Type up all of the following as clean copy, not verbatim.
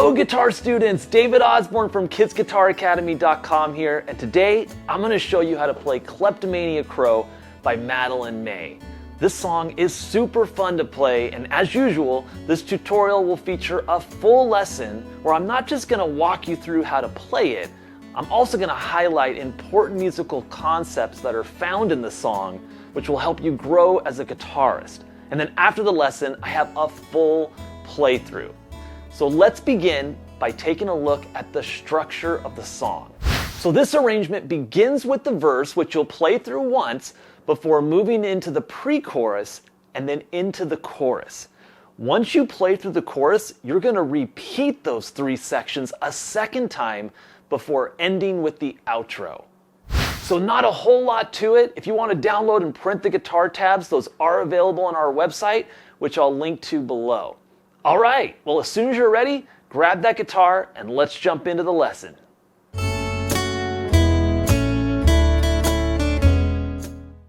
Hello guitar students, David Osborne from KidsGuitarAcademy.com here, and today I'm going to show you how to play Kleptomaniacrow by Madilyn Mei. This song is super fun to play, and as usual, this tutorial will feature a full lesson where I'm not just going to walk you through how to play it, I'm also going to highlight important musical concepts that are found in the song, which will help you grow as a guitarist. And then after the lesson, I have a full playthrough. So let's begin by taking a look at the structure of the song. So this arrangement begins with the verse, which you'll play through once before moving into the pre-chorus and then into the chorus. Once you play through the chorus, you're going to repeat those three sections a second time before ending with the outro. So not a whole lot to it. If you want to download and print the guitar tabs, those are available on our website, which I'll link to below. All right, well, as soon as you're ready, grab that guitar and let's jump into the lesson.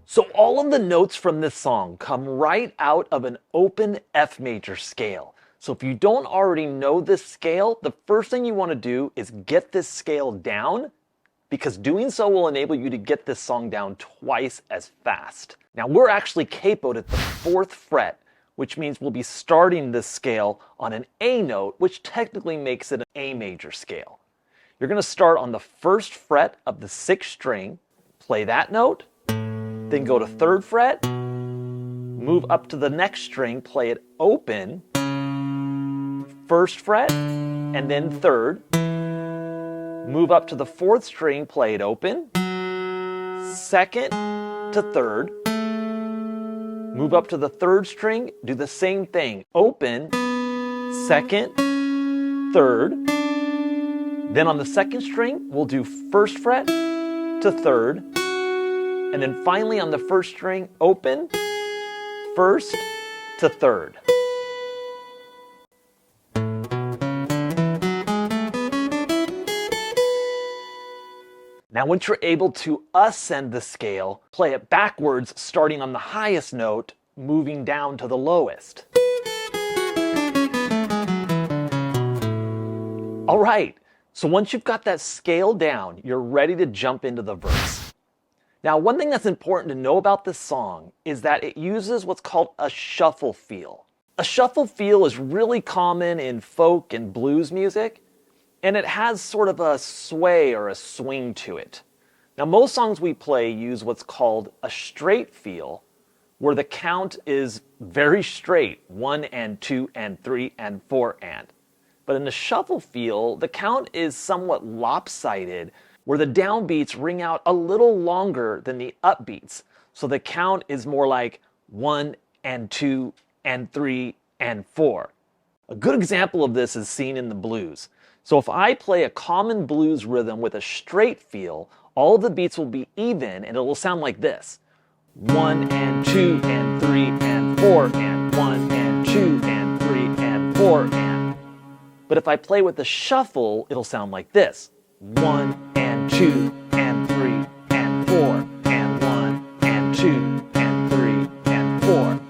So all of the notes from this song come right out of an open F major scale. So if you don't already know this scale, the first thing you want to do is get this scale down, because doing so will enable you to get this song down twice as fast. Now we're actually capoed at the 4th fret, which means we'll be starting this scale on an A note, which technically makes it an A major scale. You're going to start on the 1st fret of the 6th string, play that note, then go to 3rd fret, move up to the next string, play it open, 1st fret, and then 3rd, move up to the 4th string, play it open, 2nd to 3rd, move up to the 3rd string, do the same thing, open, 2nd, 3rd, then on the 2nd string, we'll do 1st fret to 3rd, and then finally on the 1st string, open, 1st to 3rd. Now once you're able to ascend the scale, play it backwards, starting on the highest note, moving down to the lowest. All right, so once you've got that scale down, you're ready to jump into the verse. Now one thing that's important to know about this song is that it uses what's called a shuffle feel. A shuffle feel is really common in folk and blues music, and it has sort of a sway or a swing to it. Now most songs we play use what's called a straight feel, where the count is very straight, 1 and 2 and 3 and 4 and. But in the shuffle feel, the count is somewhat lopsided, where the downbeats ring out a little longer than the upbeats. So the count is more like 1 and 2 and 3 and 4. A good example of this is seen in the blues. So if I play a common blues rhythm with a straight feel, all of the beats will be even and it will sound like this. 1 and 2 and 3 and 4 and 1 and 2 and 3 and 4 and. But if I play with the shuffle, it'll sound like this. 1 and 2 and 3 and 4 and 1 and 2 and 3 and 4.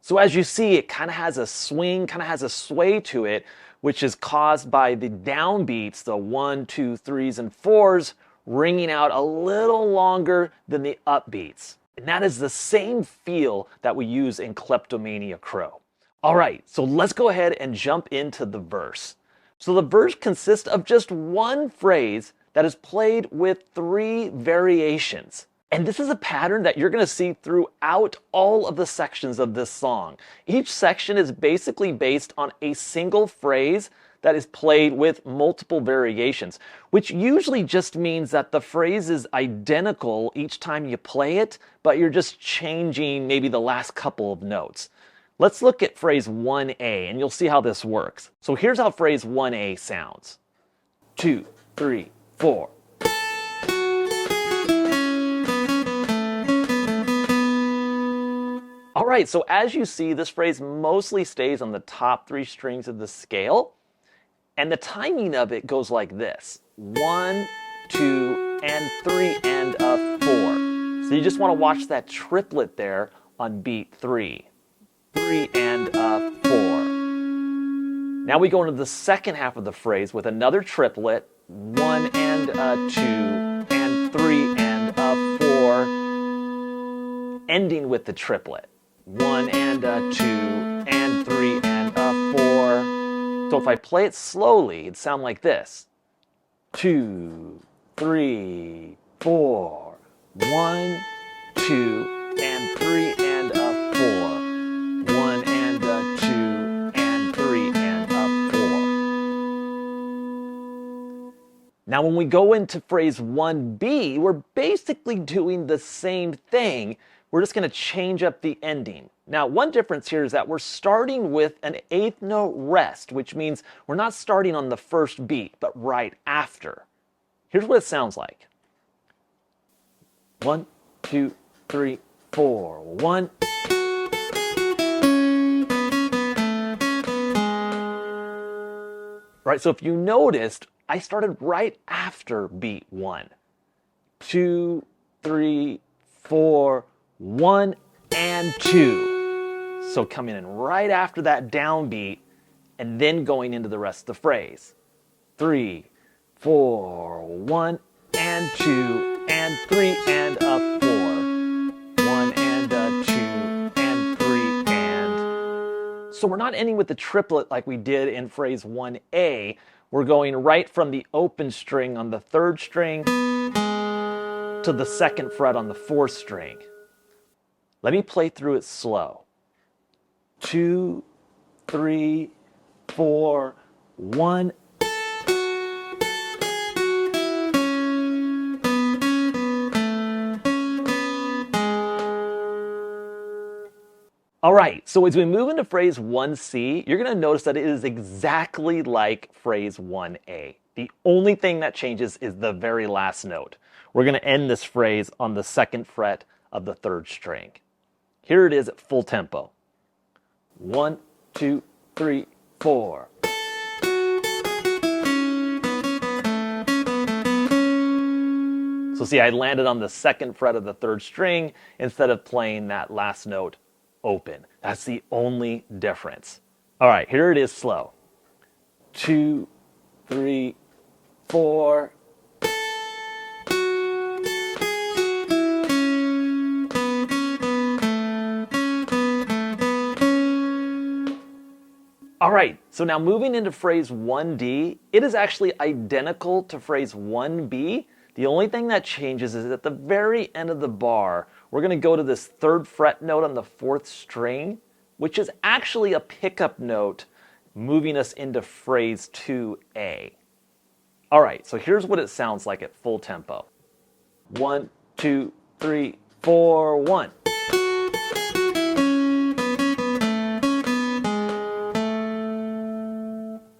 So as you see, it kind of has a swing, kind of has a sway to it, which is caused by the downbeats, the 1, 2, 3s, and 4s, ringing out a little longer than the upbeats. And that is the same feel that we use in Kleptomaniacrow. All right, so let's go ahead and jump into the verse. So the verse consists of just one phrase that is played with 3 variations. And this is a pattern that you're going to see throughout all of the sections of this song. Each section is basically based on a single phrase that is played with multiple variations, which usually just means that the phrase is identical each time you play it, but you're just changing maybe the last couple of notes. Let's look at phrase 1A, and you'll see how this works. So here's how phrase 1A sounds. 2, 3, 4. All right, so as you see, this phrase mostly stays on the top 3 strings of the scale, and the timing of it goes like this. 1, 2, and 3, and a 4. So you just want to watch that triplet there on beat 3. 3 and a 4. Now we go into the second half of the phrase with another triplet, 1 and a 2 and 3 and a 4, ending with the triplet, 1 and a 2 and 3 and a 4. So if I play it slowly, it'd sound like this. 2, 3, 4, 1, 2, and 3 and a 4. 1 and a 2 and 3 and a 4. Now when we go into phrase 1B, we're basically doing the same thing. We're just going to change up the ending. Now, one difference here is that we're starting with an eighth note rest, which means we're not starting on the first beat, but right after. Here's what it sounds like. 1, 2, 3, 4. 1. Right, so if you noticed, I started right after beat 1. 2, 3, 4, 1, and 2. So coming in right after that downbeat and then going into the rest of the phrase. 3, 4, 1, and 2, and 3, and a 4. 1 and a 2, and 3, and. So we're not ending with the triplet like we did in phrase 1A. We're going right from the open string on the 3rd string to the 2nd fret on the 4th string. Let me play through it slow. 2, 3, 4, 1. All right, so as we move into phrase 1C, you're going to notice that it is exactly like phrase 1A. The only thing that changes is the very last note. We're going to end this phrase on the 2nd fret of the 3rd string. Here it is at full tempo. 1, 2, 3, 4. So see, I landed on the 2nd fret of the 3rd string instead of playing that last note open. That's the only difference. All right, here it is slow. 2, 3, 4. All right, so now moving into phrase 1D, it is actually identical to phrase 1B. The only thing that changes is at the very end of the bar, we're going to go to this 3rd fret note on the 4th string, which is actually a pickup note moving us into phrase 2A. All right, so here's what it sounds like at full tempo. 1, 2, 3, 4, 1.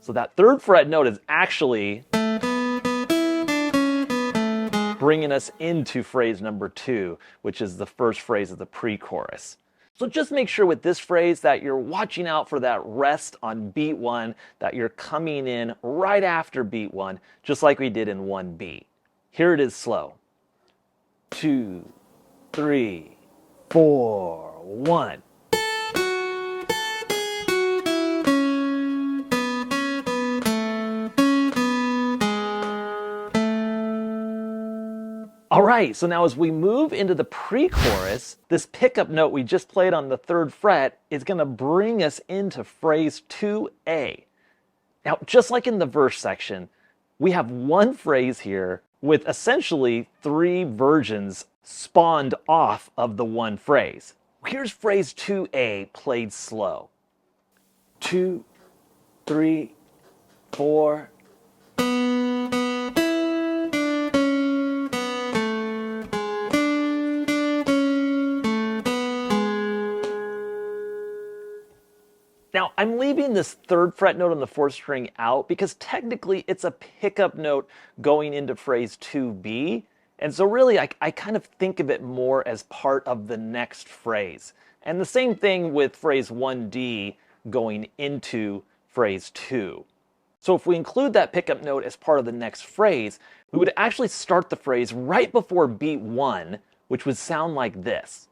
So that 3rd fret note is actually bringing us into phrase number 2, which is the first phrase of the pre-chorus. So just make sure with this phrase that you're watching out for that rest on beat 1, that you're coming in right after beat 1, just like we did in 1B. Here it is slow. 2, 3, 4, 1. All right, so now as we move into the pre-chorus, this pickup note we just played on the 3rd fret is going to bring us into phrase 2A. Now, just like in the verse section, we have one phrase here with essentially 3 versions spawned off of the one phrase. Here's phrase 2A played slow. 2, 3, 4. Now, I'm leaving this 3rd fret note on the 4th string out because technically it's a pickup note going into phrase 2B. And so really, I kind of think of it more as part of the next phrase. And the same thing with phrase 1D going into phrase 2. So if we include that pickup note as part of the next phrase, we would actually start the phrase right before beat 1, which would sound like this.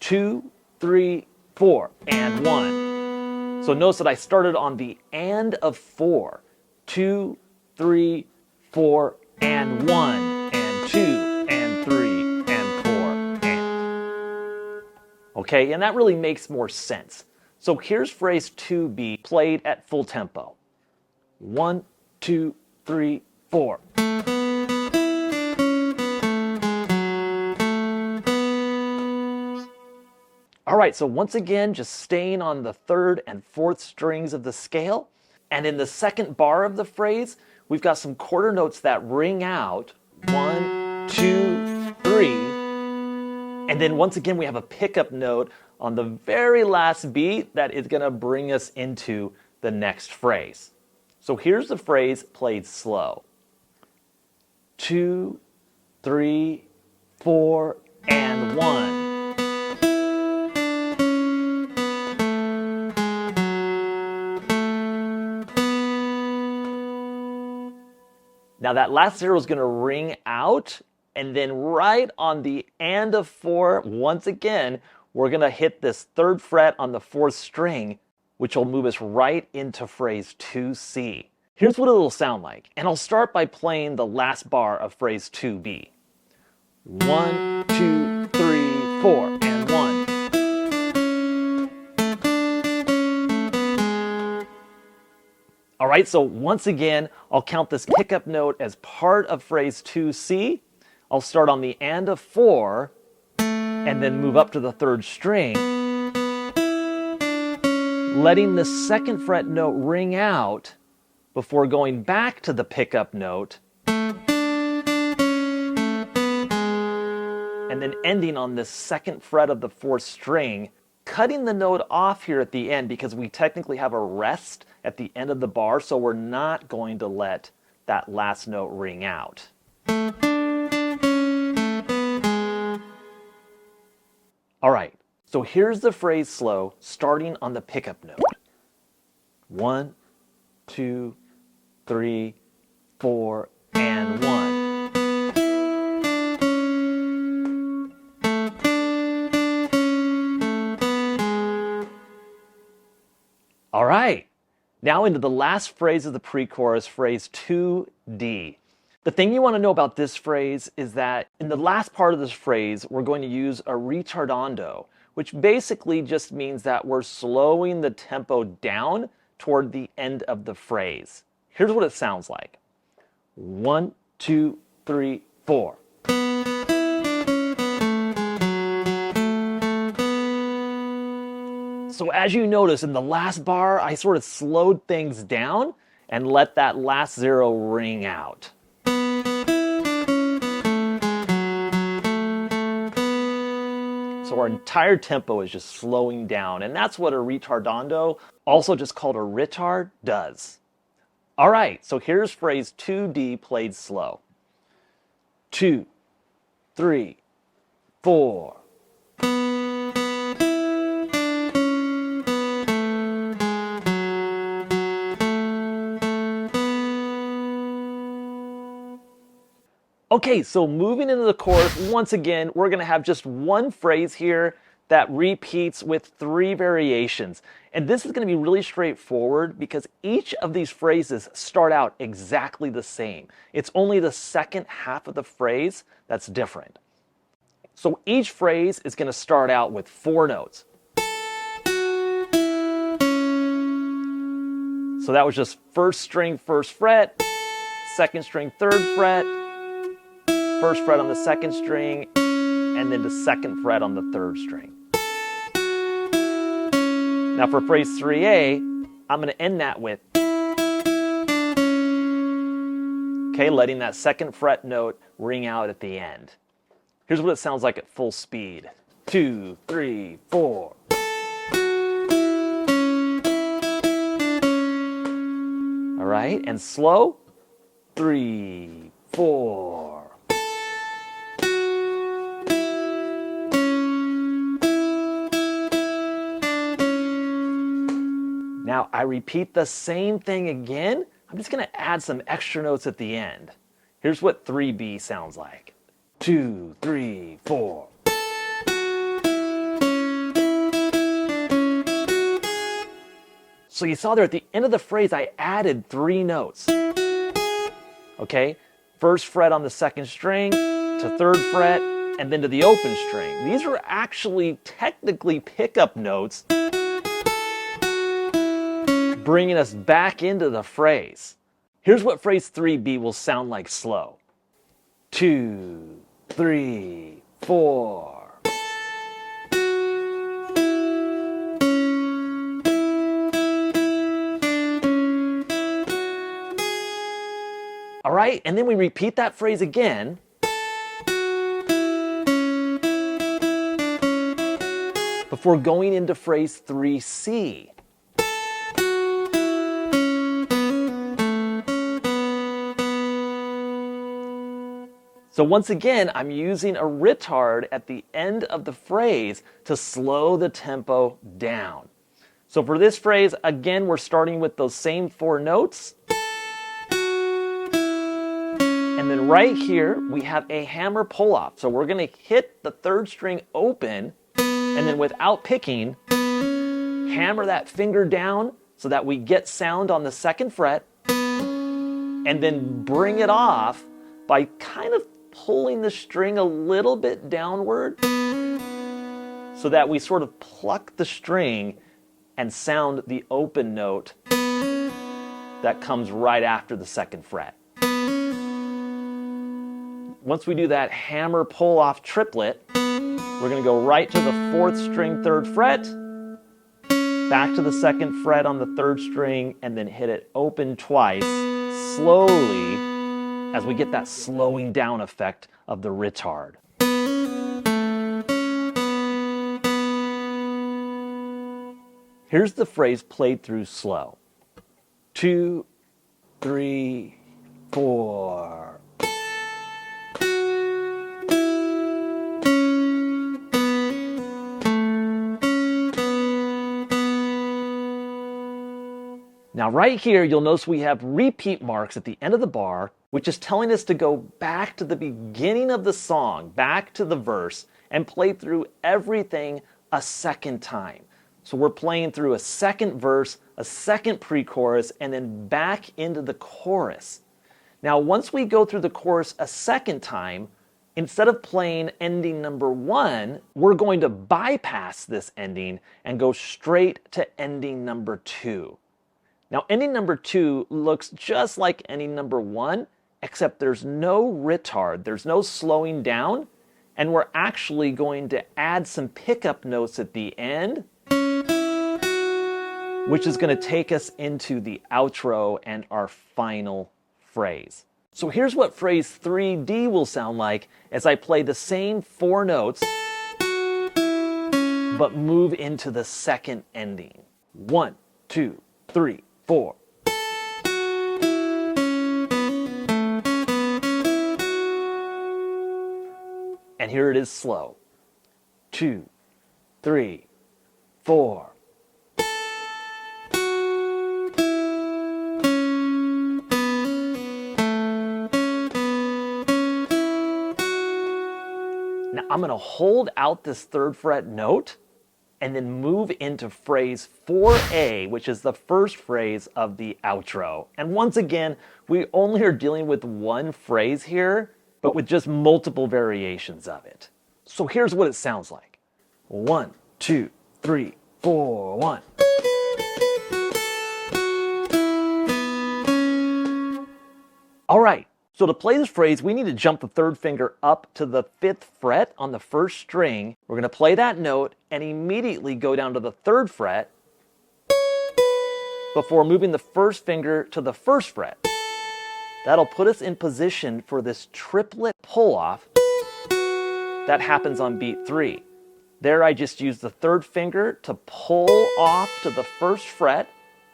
2, 3, 4, and 1. So notice that I started on the and of 4. 2, 3, 4, and 1, and 2, and 3, and 4, and. Okay, and that really makes more sense. So here's phrase 2B played at full tempo. 1, 2, 3, 4. All right, so once again, just staying on the 3rd and 4th strings of the scale. And in the second bar of the phrase, we've got some quarter notes that ring out. 1, 2, 3. And then once again, we have a pickup note on the very last beat that is going to bring us into the next phrase. So here's the phrase played slow. 2, 3, 4, and 1. Now that last 0 is going to ring out, and then right on the and of 4, once again, we're going to hit this 3rd fret on the 4th string, which will move us right into phrase 2C. Here's what it'll sound like, and I'll start by playing the last bar of phrase 2B. 1, 2, 3, 4, and 1. All right, so once again, I'll count this pickup note as part of phrase 2C. I'll start on the and of 4, and then move up to the 3rd string, letting the 2nd fret note ring out before going back to the pickup note, and then ending on the 2nd fret of the 4th string, cutting the note off here at the end because we technically have a rest at the end of the bar, so we're not going to let that last note ring out. All right, so here's the phrase slow, starting on the pickup note. 1, 2, 3, 4, and 1. All right, now into the last phrase of the pre-chorus, phrase 2D. The thing you want to know about this phrase is that in the last part of this phrase, we're going to use a retardando, which basically just means that we're slowing the tempo down toward the end of the phrase. Here's what it sounds like. 1, 2, 3, 4. So as you notice, in the last bar, I sort of slowed things down and let that last 0 ring out. So our entire tempo is just slowing down, and that's what a retardando, also just called a ritard, does. All right, so here's phrase 2D played slow. 2, 3, 4. Okay, so moving into the chorus, once again, we're going to have just one phrase here that repeats with 3 variations. And this is going to be really straightforward because each of these phrases start out exactly the same. It's only the second half of the phrase that's different. So each phrase is going to start out with 4 notes. So that was just 1st string, 1st fret, 2nd string, 3rd fret, 1st fret on the 2nd string, and then the 2nd fret on the 3rd string. Now for phrase 3A, I'm going to end that with, okay, letting that 2nd fret note ring out at the end. Here's what it sounds like at full speed. 2, 3, 4. All right, and slow. 3, 4. Now I repeat the same thing again. I'm just going to add some extra notes at the end. Here's what 3B sounds like. 2, 3, 4. So you saw there at the end of the phrase, I added 3 notes. Okay, first fret on the second string, to third fret, and then to the open string. These are actually technically pickup notes, bringing us back into the phrase. Here's what phrase 3B will sound like slow. 2, 3, 4. All right, and then we repeat that phrase again. Before going into phrase 3C. So once again, I'm using a retard at the end of the phrase to slow the tempo down. So for this phrase, again, we're starting with those same 4 notes. And then right here, we have a hammer pull-off. So we're going to hit the third string open, and then without picking, hammer that finger down so that we get sound on the second fret, and then bring it off by kind of pulling the string a little bit downward so that we sort of pluck the string and sound the open note that comes right after the second fret. Once we do that hammer pull off triplet, we're going to go right to the 4th string 3rd fret, back to the 2nd fret on the 3rd string, and then hit it open twice, slowly, as we get that slowing down effect of the retard. Here's the phrase played through slow. 2, 3, 4. Now right here, you'll notice we have repeat marks at the end of the bar, which is telling us to go back to the beginning of the song, back to the verse, and play through everything a second time. So we're playing through a second verse, a second pre-chorus, and then back into the chorus. Now once we go through the chorus a second time, instead of playing ending number 1, we're going to bypass this ending and go straight to ending number 2. Now, ending number 2 looks just like ending number 1, except there's no retard, there's no slowing down, and we're actually going to add some pickup notes at the end, which is going to take us into the outro and our final phrase. So here's what phrase 3D will sound like as I play the same 4 notes, but move into the second ending. 1, 2, 3, 4. And here it is slow. 2, 3, 4. Now I'm going to hold out this 3rd fret note and then move into phrase 4A, which is the first phrase of the outro. And once again, we only are dealing with one phrase here, but with just multiple variations of it. So here's what it sounds like. 1, 2, 3, 4, 1. All right, so to play this phrase, we need to jump the 3rd finger up to the 5th fret on the 1st string. We're going to play that note and immediately go down to the 3rd fret before moving the 1st finger to the 1st fret. That'll put us in position for this triplet pull-off that happens on beat 3. There I just used the 3rd finger to pull off to the 1st fret,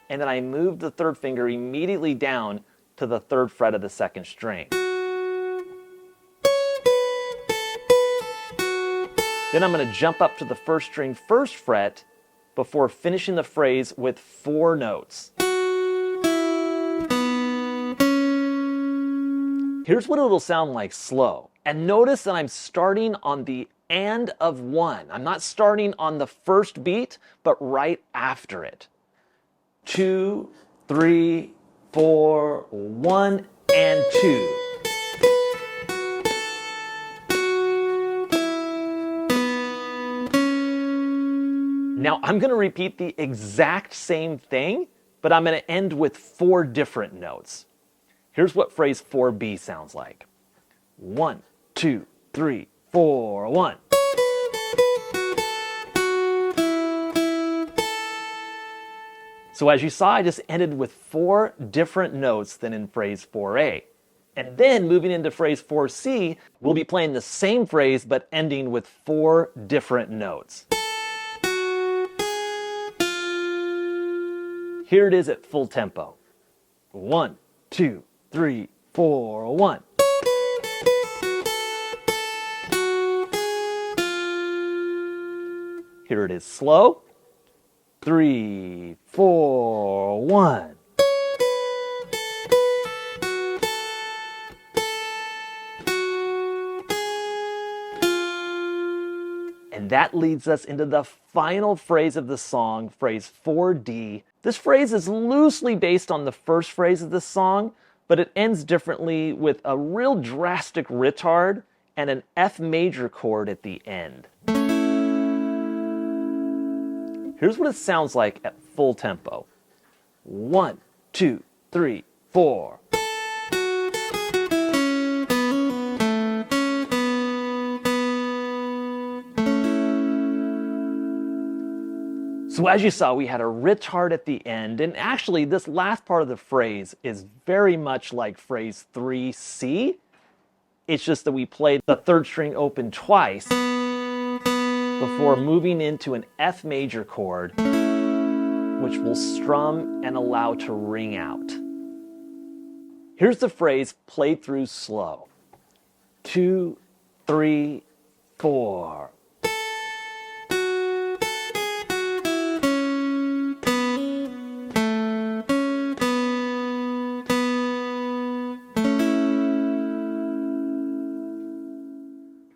and then I moved the 3rd finger immediately down to the 3rd fret of the 2nd string. Then I'm going to jump up to the 1st string 1st fret before finishing the phrase with 4 notes. Here's what it'll sound like slow. And notice that I'm starting on the and of 1. I'm not starting on the 1st beat, but right after it. 2, 3, 4, 1, and 2. Now I'm going to repeat the exact same thing, but I'm going to end with 4 different notes. Here's what phrase 4B sounds like. 1, 2, 3, 4, 1. So as you saw, I just ended with 4 different notes than in phrase 4A. And then moving into phrase 4C, we'll be playing the same phrase but ending with 4 different notes. Here it is at full tempo. 1, 2, 3, 4, 1. Here it is slow. 3, 4, 1. And that leads us into the final phrase of the song, phrase 4D. This phrase is loosely based on the first phrase of the song, but it ends differently with a real drastic retard and an F major chord at the end. Here's what it sounds like at full tempo. 1, 2, 3, 4. So as you saw, we had a retard at the end, and actually this last part of the phrase is very much like phrase 3C. It's just that we played the 3rd string open twice before moving into an F major chord, which we'll strum and allow to ring out. Here's the phrase played through slow. 2, 3, 4.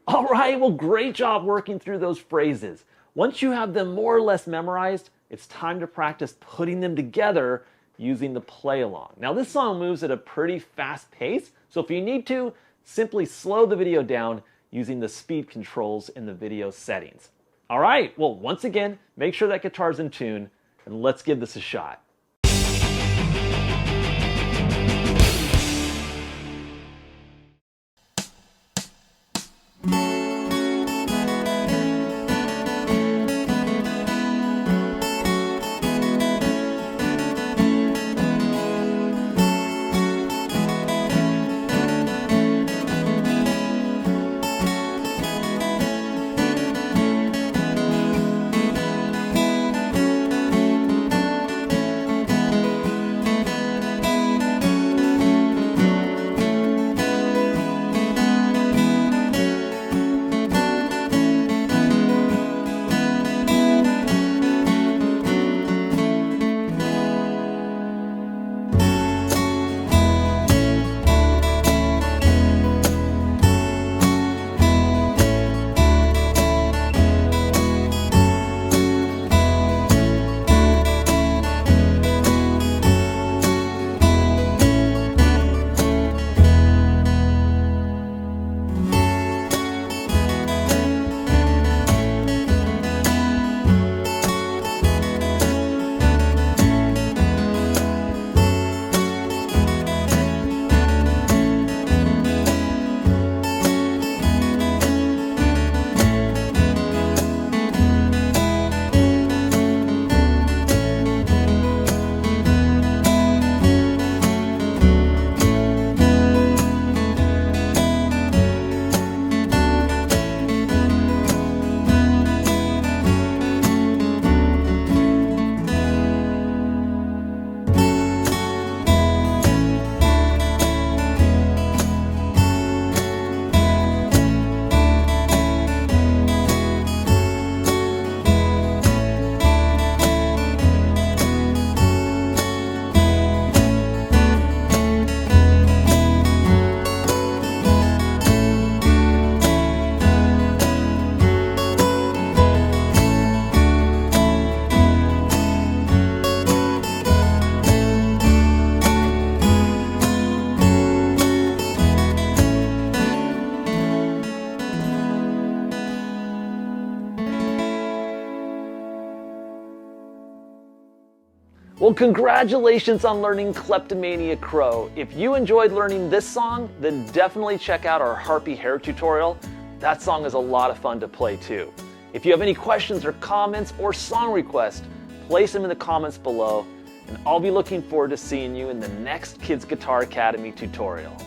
All right, well, great job working through those phrases. Once you have them more or less memorized, it's time to practice putting them together using the play along. Now, this song moves at a pretty fast pace, so if you need to, simply slow the video down using the speed controls in the video settings. All right, well, once again, make sure that guitar's in tune, and let's give this a shot. Well, congratulations on learning Kleptomaniacrow. If you enjoyed learning this song, then definitely check out our Harpy hair tutorial. That song is a lot of fun to play too. If you have any questions or comments or song requests, place them in the comments below, and I'll be looking forward to seeing you in the next Kids Guitar Academy tutorial.